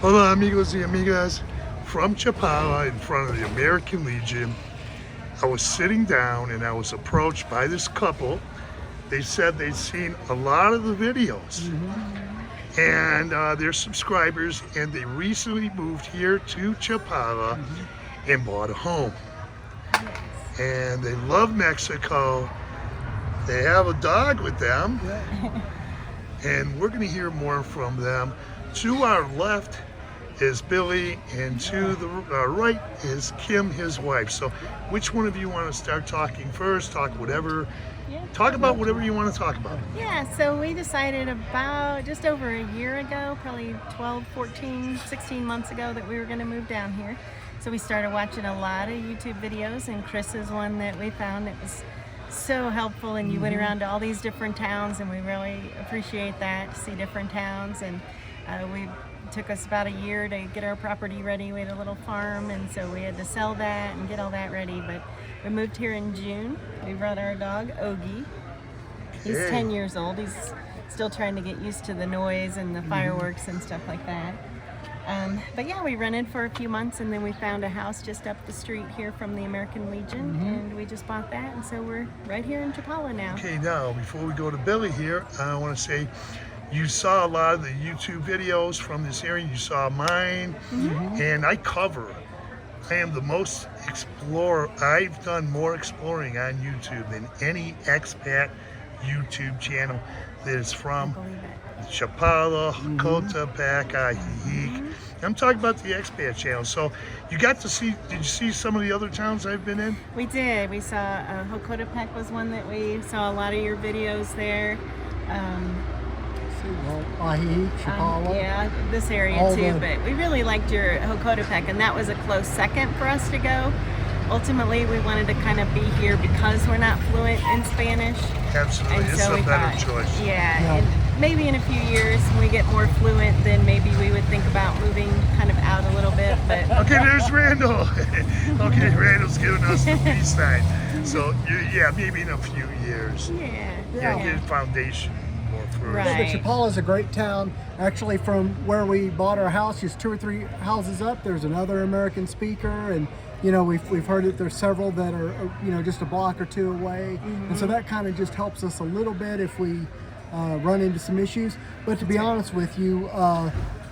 Hola amigos y amigas, from Chapala in front of the American Legion. I was sitting down and I was approached by this couple. They said they'd seen a lot of the videos and they're subscribers, and they recently moved here to Chapala and bought a home. And they love Mexico. They have a dog with them, and we're going to hear more from them. To our left is Billy, and to the right is Kim, his wife. So which one of you want to start talking first? Talk about whatever you want to talk about. Yeah, so we decided about just over a year ago, probably 12, 14, 16 months ago, that we were going to move down here. So we started watching a lot of YouTube videos, and Chris is one that we found that was so helpful, and you went around to all these different towns, and we really appreciate that, to see different towns. And we took us about a year to get our property ready. We had a little farm, and so we had to sell that and get all that ready. But we moved here in June. We brought our dog Ogie. He's 10 years old. He's still trying to get used to the noise and the fireworks and stuff like that. But yeah, we rented for a few months, and then we found a house just up the street here from the American Legion, and we just bought that, and so we're right here in Chapala now. Okay, now before we go to Billy here, I want to say you saw a lot of the YouTube videos from this area. You saw mine, and I am the most explorer. I've done more exploring on YouTube than any expat YouTube channel that is from Chapala, Coatepec, Ajijic. I'm talking about the expat channel. So you got to see, did you see some of the other towns I've been in? We did. We saw Coatepec was one that we saw a lot of your videos there. Ajijic, Chapala. Yeah, this area too, but we really liked your Coatepec, and that was a close second for us to go. Ultimately, we wanted to kind of be here because we're not fluent in Spanish. Absolutely, and it's so a better choice. Yeah, and maybe in a few years when we get more fluent, then maybe we would think about moving kind of out a little bit. But okay, there's Randall. Okay, Randall's giving us the peace sign. So yeah, maybe in a few years. Yeah. Get foundation more first. Right. Yeah, but Chapala is a great town. Actually, from where we bought our house, just 2 or 3 houses up, there's another American speaker, and we've heard that there's several that are just a block or 2 away, and so that kind of just helps us a little bit if we run into some issues. But to be honest with you,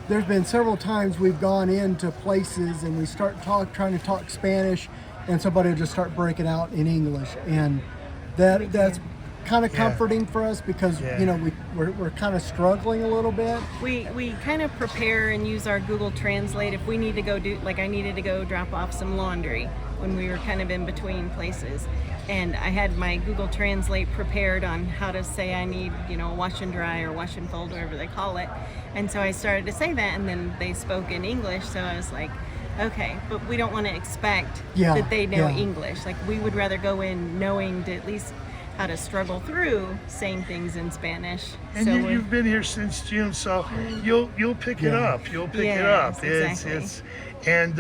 there's been several times we've gone into places and we start trying to talk Spanish, and somebody will just start breaking out in English, and that's kind of comforting for us because we're kind of struggling a little bit. We kind of prepare and use our Google Translate if we need to go I needed to go drop off some laundry when we were kind of in between places, and I had my Google Translate prepared on how to say I need wash and dry or wash and fold, whatever they call it. And so I started to say that, and then they spoke in English, so I was like, okay, but we don't want to expect that they know English. Like, we would rather go in knowing to at least how to struggle through saying things in Spanish. And so you've been here since June, so you'll pick it up. You'll pick it up. Exactly. And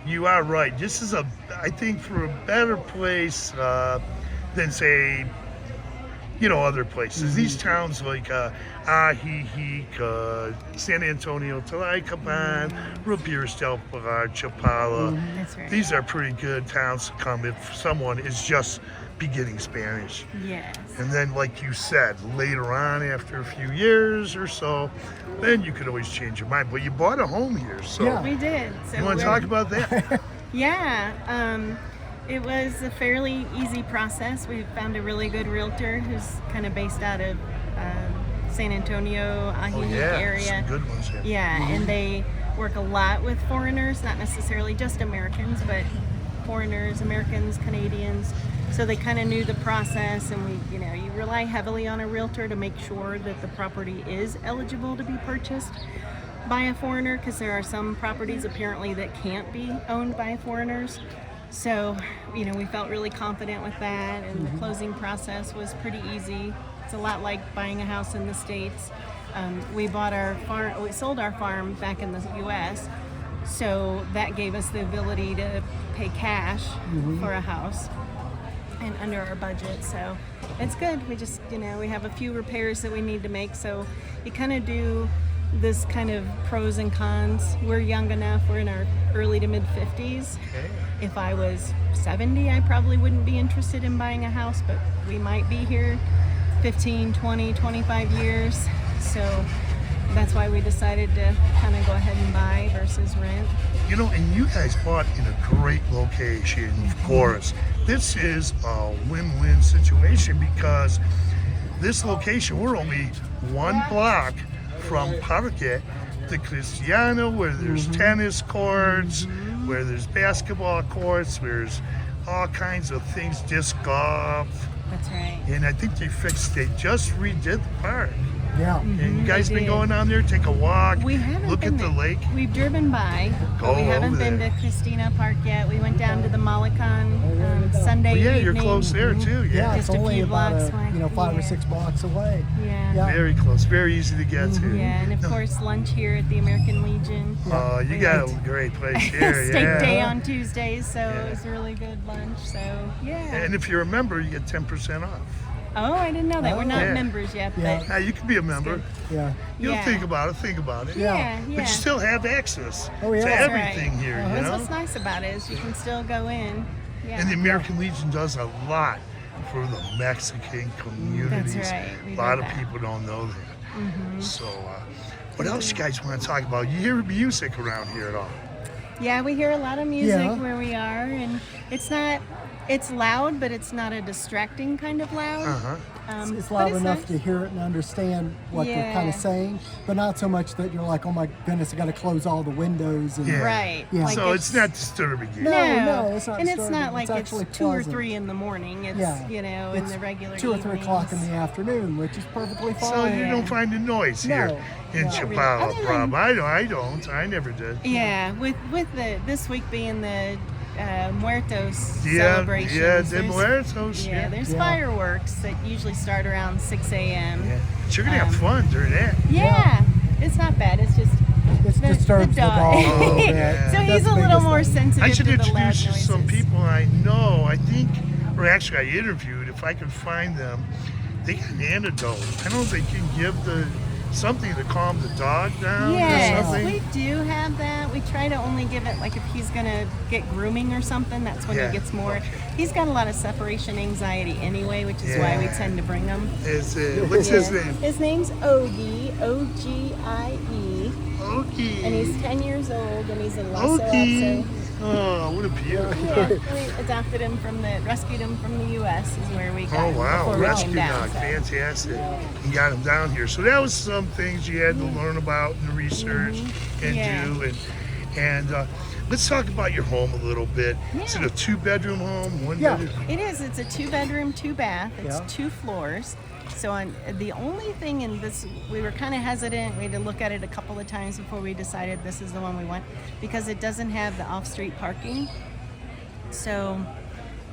you are right. This is I think, for a better place than say other places. These towns like Ajijic, San Antonio, Tlayacapan, Rapiers del Pilar, Chapala. That's right. These are pretty good towns to come if someone is just beginning Spanish. Yes. And then, like you said, later on, after a few years or so, then you could always change your mind. But you bought a home here, so We did. So you want to talk about that? It was a fairly easy process. We found a really good realtor who's kind of based out of San Antonio, Ajijic area. Some good ones. And they work a lot with foreigners, not necessarily just Americans, but foreigners, Americans, Canadians. So they kind of knew the process, and you rely heavily on a realtor to make sure that the property is eligible to be purchased by a foreigner, because there are some properties apparently that can't be owned by foreigners. So, we felt really confident with that, and the closing process was pretty easy. It's a lot like buying a house in the States. We sold our farm back in the U.S., so that gave us the ability to pay cash for a house and under our budget. So it's good. We just, we have a few repairs that we need to make. So you kind of do this kind of pros and cons. We're young enough, we're in our early to mid 50s. Okay. If I was 70, I probably wouldn't be interested in buying a house, but we might be here 15, 20, 25 years. So that's why we decided to kind of go ahead and buy versus rent. You know, and you guys bought in a great location, of course. This is a win-win situation because this location, we're only one block from Parque de Cristiano, where there's tennis courts, where there's basketball courts, there's all kinds of things, disc golf. That's right. And I think they just redid the park. Yeah. And you guys they been did. going down there, take a walk, We haven't look been at the there. lake. We've driven by, Go but we haven't over been there. to Christina Park yet. We went down to the Malecon Sunday Well, yeah, evening. you're close there too. Yeah, Yeah, it's Just a only few about blocks away. 5 or Yeah. 6 blocks away. Yeah. Yeah. very close, very easy to get to. Yeah, and of No. course lunch here at the American Legion. Oh, you We got went a great place here. Steak Yeah. day on Tuesdays, so Yeah. it was a really good lunch. So yeah. And if you remember, you get 10% off. Oh, I didn't know that. We're not Yeah. members yet, Yeah. but Now, you can be a member. Yeah. You don't Yeah. think about it, think about it. yeah, But yeah. you still have access Oh, yeah. to That's everything right. here, you That's know? what's nice about it is you can still go in. Yeah. And the American Legion does a lot for the Mexican communities. That's right. We A lot did of that. people don't know that. So, what else you guys want to talk about? You hear music around here at all? Yeah, we hear a lot of music Yeah. where we are, and it's loud, but it's not a distracting kind of loud. Uh-huh. It's But loud enough nice. to hear it and understand what they're kind Yeah. of saying, but not so much that you're like, oh my goodness, I got to close all the windows. And, Yeah. Right. Yeah. Like So it's not disturbing you. No, no, it's not And it's disturbing. not like It's actually it's 2 or pleasant. 3 in the morning. It's, Yeah. in It's the regular 2 or 3 o'clock in evenings. the afternoon, which is perfectly fine. So you don't find the noise here No. in Not really. Chapala, Other than- Rob. I don't. I never did. Yeah, with this week being the Muertos Yeah, celebrations. yeah, de there's- Muertos. Yeah, there's Yeah. fireworks that usually start around 6 a.m. Yeah. But you're gonna have fun during that. Yeah, it's not bad. It's just It the disturbs the dog. Oh, a little bit. yeah. so That's he's the a little biggest more thing. sensitive I should to the loud introduce you to noises. some people I know. I think, or actually, I interviewed. If I could find them, they got an antidote. I don't know if they can give something to calm the dog down or Yes, something. we do have that. We try to only give it like if he's gonna get grooming or something. That's when Yeah, he gets more. okay. He's got a lot of separation anxiety anyway, which is why we Yeah. tend to bring him. What's his Yeah. name? His name's Ogie, O-G-I-E, Okie. and he's 10 years old, and he's in Lasso. Okie. Oh, what a beauty. Yeah, we adopted him rescued him from the U.S. is where we got Oh him wow, before we rescue came down. dog, so. fantastic. You got him down here. So that was some things you had to learn about and research and Yeah. do. And let's talk about your home a little bit. Is it Yeah. a 2-bedroom home? One Yeah. bedroom? It is. It's a 2-bedroom, 2-bath. It's Yeah. 2 floors. So the only thing in this, we were kind of hesitant. We had to look at it a couple of times before we decided this is the one we want because it doesn't have the off-street parking. So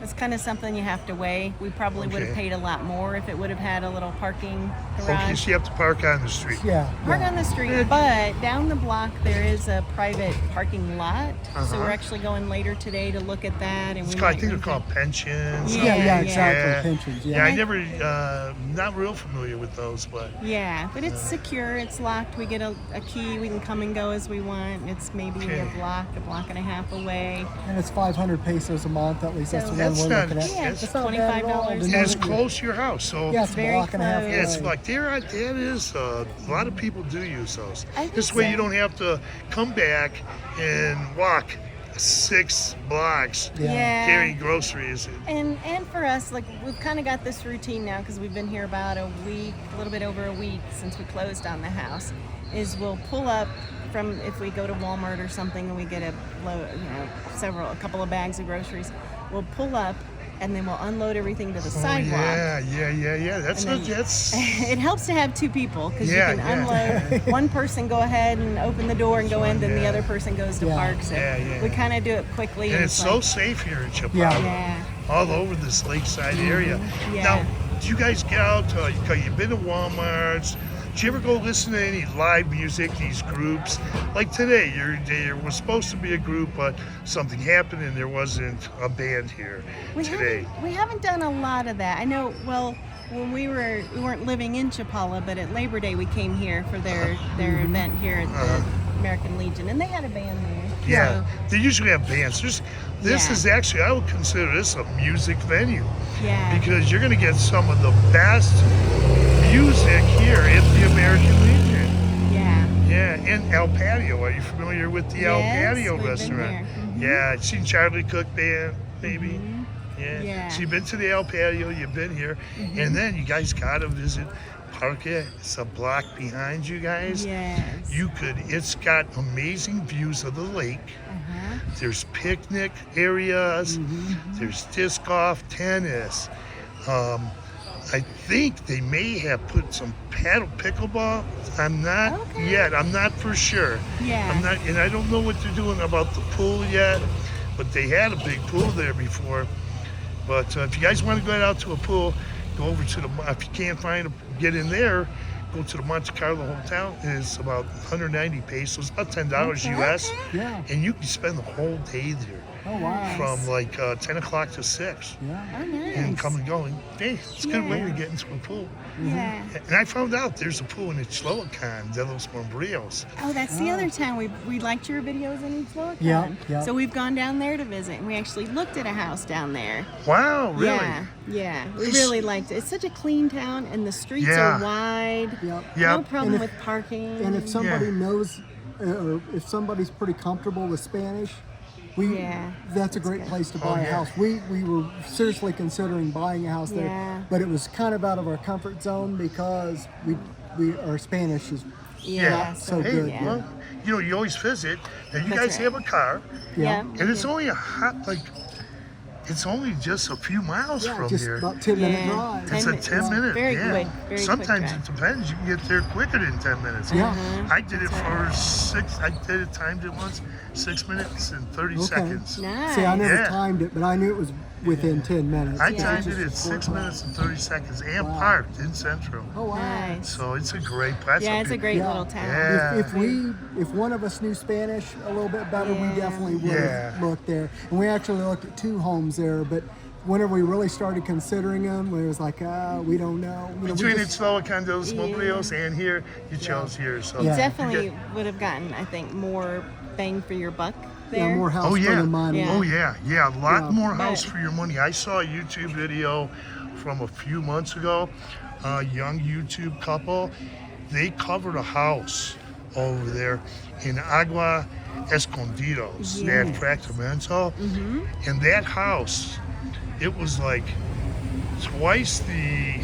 it's kind of something you have to weigh. We probably would have Okay. paid a lot more if it would have had a little parking Okay, garage. so you have to park on the street. Yeah. Park yeah. on the street, but down the block there is a private parking lot. So Uh-huh. we're actually going later today to look at that. And It's we called, I might think they're rent called pensions. Yeah, Yeah, yeah, yeah. exactly. Yeah. Pensions. Yeah, Yeah. I never, not real familiar with those, but Yeah, but it's secure. It's locked. We get a key. We can come and go as we want. It's maybe Okay. a block and a half away. And it's 500 pesos a month. At least that's So- the one That's we're not- looking at. Yeah, It's It's not bad at all. $25. To and know it's that you- close to your house. So Yeah, it's a Very block and a half close. yeah, it's away. like that is a lot of people do use those. I think This way so. you don't have to come back and walk 6 blocks Yeah. carrying groceries. And for us, like we've kind of got this routine now because we've been here about a week, a little bit over a week since we closed on the house. Is we'll pull up from if we go to Walmart or something and we get a couple of bags of groceries. We'll pull up and then we'll unload everything to the Oh, sidewalk. yeah. That's And then- that's It helps to have 2 people because Yeah, you can yeah. unload. One person go ahead and open the door and go in, then the Yeah. other person goes to Yeah. park. So Yeah. we kind of do it quickly. and it's so like- safe here in Chapala. Yeah. Yeah. All over this lakeside area. Yeah. Now, do you guys get out? You've been to Walmart's. Do you ever go listen to any live music? These groups, like today, there was supposed to be a group, but something happened and there wasn't a band here today. We haven't done a lot of that. I know. Well, when we weren't living in Chapala, but at Labor Day we came here for their event here at the American Legion, and they had a band there. Yeah, So, they usually have bands. This Yeah. is actually, I would consider this a music venue yeah. because you're going to get some of the best music here at the American Legion. Yeah. Yeah, and El Patio. Are you familiar with the El Yes, Patio we've been restaurant? there. Mhm. Yeah, I've seen Charlie Cook band, maybe. Yeah. Yeah. So you've been to the El Patio, you've been here, and then you guys got to visit Parque. It's a block behind you guys. Yes. It's got amazing views of the lake. There's picnic areas. There's disc golf, tennis. I think they may have put some paddle pickleball. I'm not Okay. yet. I'm not for sure. Yeah. I'm not, and I don't know what they're doing about the pool yet. But they had a big pool there before. But if you guys want to go out to a pool, go over to the. If you can't get in there, go to the Monte Carlo Hotel. It's about 190 pesos, about $10 US, Yeah. and you can spend the whole day there. Oh wow. From like 10 o'clock to 6 Yeah. Oh, nice. and come and go. And hey, it's a good way to Yeah. get into a pool. Yeah. And I found out there's a pool in Chapala-Recognized, de los Bombrios. Oh, that's the other town. We liked your videos in Chapala. Yeah, yeah. So we've gone down there to visit, and we actually looked at a house down there. Wow, really? Yeah, yeah. We really liked it. It's such a clean town, and the streets Yeah. are wide. Yep. Yeah. No problem And if- with parking. And if somebody knows, or if somebody's pretty comfortable with Spanish, that's a great place to buy a yeah. house. We were seriously considering buying a house there, Yeah. but it was kind of out of our comfort zone because our Spanish is yeah, so Hey, good. Yeah. well, you always visit, and you That's guys right. have a car, Yeah. and it's only it's only just a few miles Yeah, from just here. about 10-minute Yeah. drive. It's a 10 minute. Very yeah. quick, very Sometimes quick it depends. You can get there quicker than 10 minutes. Yeah. I did it for 6. I did it, timed it once, 6 minutes and 30 Okay. seconds. Nice. See, I never Yeah. timed it, but I knew it was within 10 minutes. I It timed just it at was 6 worth it. minutes and 30 seconds and Wow. parked in Central. Oh wow. Nice. So it's a great place. Yeah, it's a great Yeah. little town. Yeah. If one of us knew Spanish a little bit better, we Yeah. definitely would Yeah. have looked there. And we actually looked at 2 homes there, but whenever we really started considering them, it was like, we don't know. You know, we Between just- Chapala-Recognized, de los Bombrios, and here, you chose here. So Yeah. Definitely would have gotten, I think, more bang for your buck there. yeah, more house Oh for yeah. the money. Yeah. Oh yeah. Yeah. A lot Yeah. more house But- for your money. I saw a YouTube video from a few months ago. A young YouTube couple. They covered a house over there in Agua Escondidos, that Yes. fractamento. And that house, it was like twice the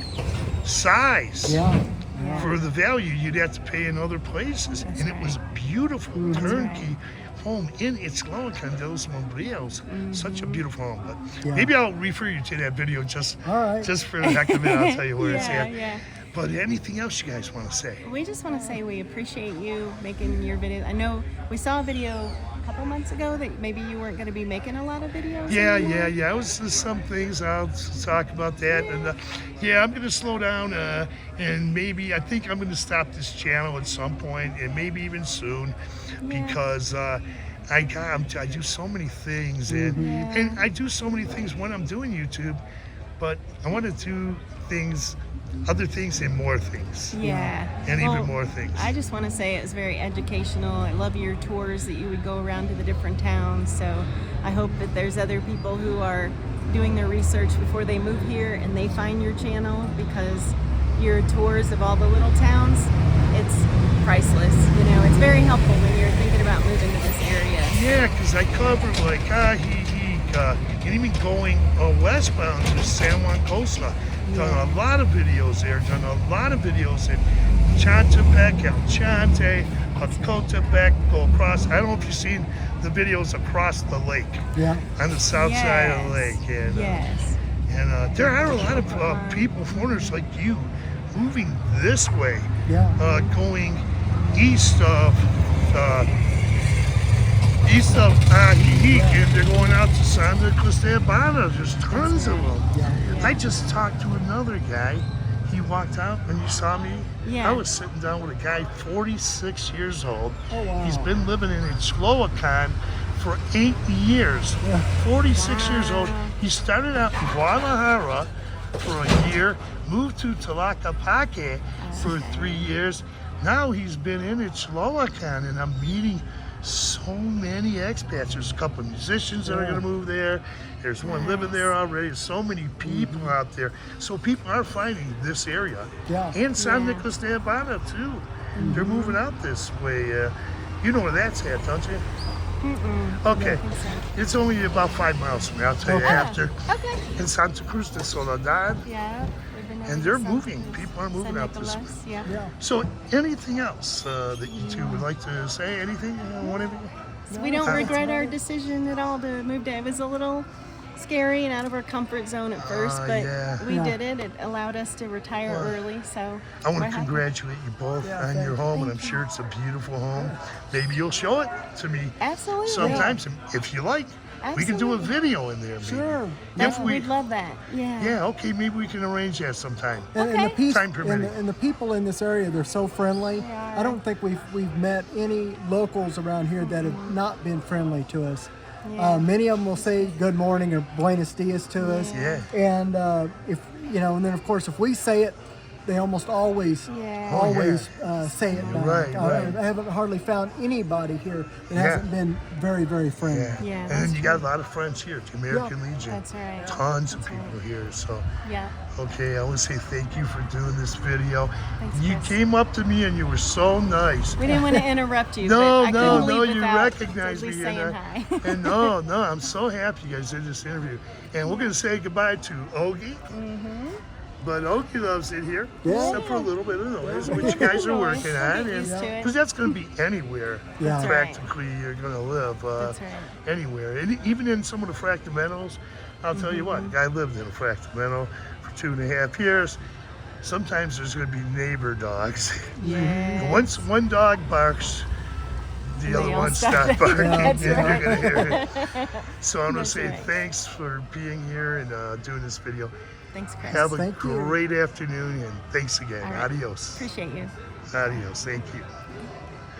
size. Yeah. Yeah. For the value you'd have to pay in other places. That's and it was beautiful, turnkey right. home in Chapala-Recognized de los Bombrios. Such a beautiful home. But Yeah. maybe I'll refer you to that video just All right. just for the heck of it. I'll tell you where it's Yeah, at. yeah. But anything else you guys want to say? We just want to say we appreciate you making your videos. I know we saw a video a couple months ago that maybe you weren't going to be making a lot of videos. Yeah, anymore. yeah. It was just some things. I'll talk about that. And yeah, I'm going to slow down. And maybe I think I'm going to stop this channel at some point, and maybe even soon, Yeah. because I do so many things, and I do so many things when I'm doing YouTube, but I want to do other things and more things. Yeah. And Well, even more things. I just want to say it was very educational. I love your tours that you would go around to the different towns. So I hope that there's other people who are doing their research before they move here and they find your channel, because your tours of all the little towns, it's priceless. You know, it's very helpful when you're thinking about moving to this area. Yeah, because I covered like and even going westbound to San Juan Costa. Done a lot of videos there. Done a lot of videos in Chantepec, El Chante, Jacotepec. Go across. I don't know if you've seen the videos across the lake, Yeah. on the south side of the lake. And, Yes. and there are a lot of people, foreigners like you, moving this way, Yeah. going east of Ajijic, and they're going out to Santa Cristobal. There's tons of them. Yeah. I just talked to another guy. He walked out when you saw me. Yeah. I was sitting down with a guy 46 years old. Oh, wow. He's been living in Chapala for 8 years. Yeah. 46 years old. He started out in Guadalajara, for a year, moved to Tlaquepaque for 3 years. Now he's been in Chapala, and I'm meeting so many expats. There's a couple of musicians that are going to move there. There's one living there already. There's so many people out there. So people are finding this area. Yeah. And San Nicolas de Habana too. They're moving out this way. You know where that's at, don't you? Okay. Don't think so. It's only about 5 miles from here. I'll tell you after. Okay. In Santa Cruz de Soledad. Yeah. we've been over And they're to moving. San People are moving San out this way. Nicolas, Yeah. Yeah. So anything else that you two would like to say? Anything? One of you? So we don't regret our decision at all to move down. It was a little scary and out of our comfort zone at first, but yeah. we Yeah. did it. It allowed us to retire Well, early. So I want we're to happy. congratulate you both Yeah, on your thank home, and I'm sure it's a beautiful home. Maybe you'll show it to me Absolutely. sometimes, if you like. We can do a Absolutely. video in there. Maybe. Sure. That's, If we, we'd love that. Yeah. yeah, okay, maybe we can arrange that sometime. And the Okay. peace, Time and permitting. the people in this area, they're so friendly. are. I don't think we've met any locals around here that have not been friendly to us. Yeah. Many of them will say good morning or buenos dias to us. Yeah. And if you know, and then of course if we say it, they almost always Yeah. Oh, say it back. Right, right. I haven't hardly found anybody here that Yeah. hasn't been very, very friendly. Yeah. Yeah, And that's then you got a lot of friends here at the American Legion. That's right. Tons of That's right. people here. So, Yeah. okay, I want to say thank you for doing this video. Thanks, You Chris. came up to me and you were so nice. We didn't want to interrupt you. No, but I no, couldn't no, leave you without recognize at least me. saying And, hi. and no, I'm so happy you guys did this interview. And we're going to say goodbye to Ogie. But Ogie loves it here, Yeah. except for a little bit of noise, which you guys are working We'll on. get used to it. Because that's going to be anywhere, Yeah. That's right. practically, you're going to live. That's right. Anywhere. And even in some of the fractamentals, I'll tell you what, I lived in a fractamental for 2.5 years. Sometimes there's going to be neighbor dogs. Yes. Once one dog barks, the They other all one stop stops barking, That's and right. you're going to hear it. So I'm going to That's say right. thanks for being here and doing this video. Thanks, Chris. Have a Thank you. great afternoon, and thanks again. All right. Adios. Appreciate you. Adios. Thank you.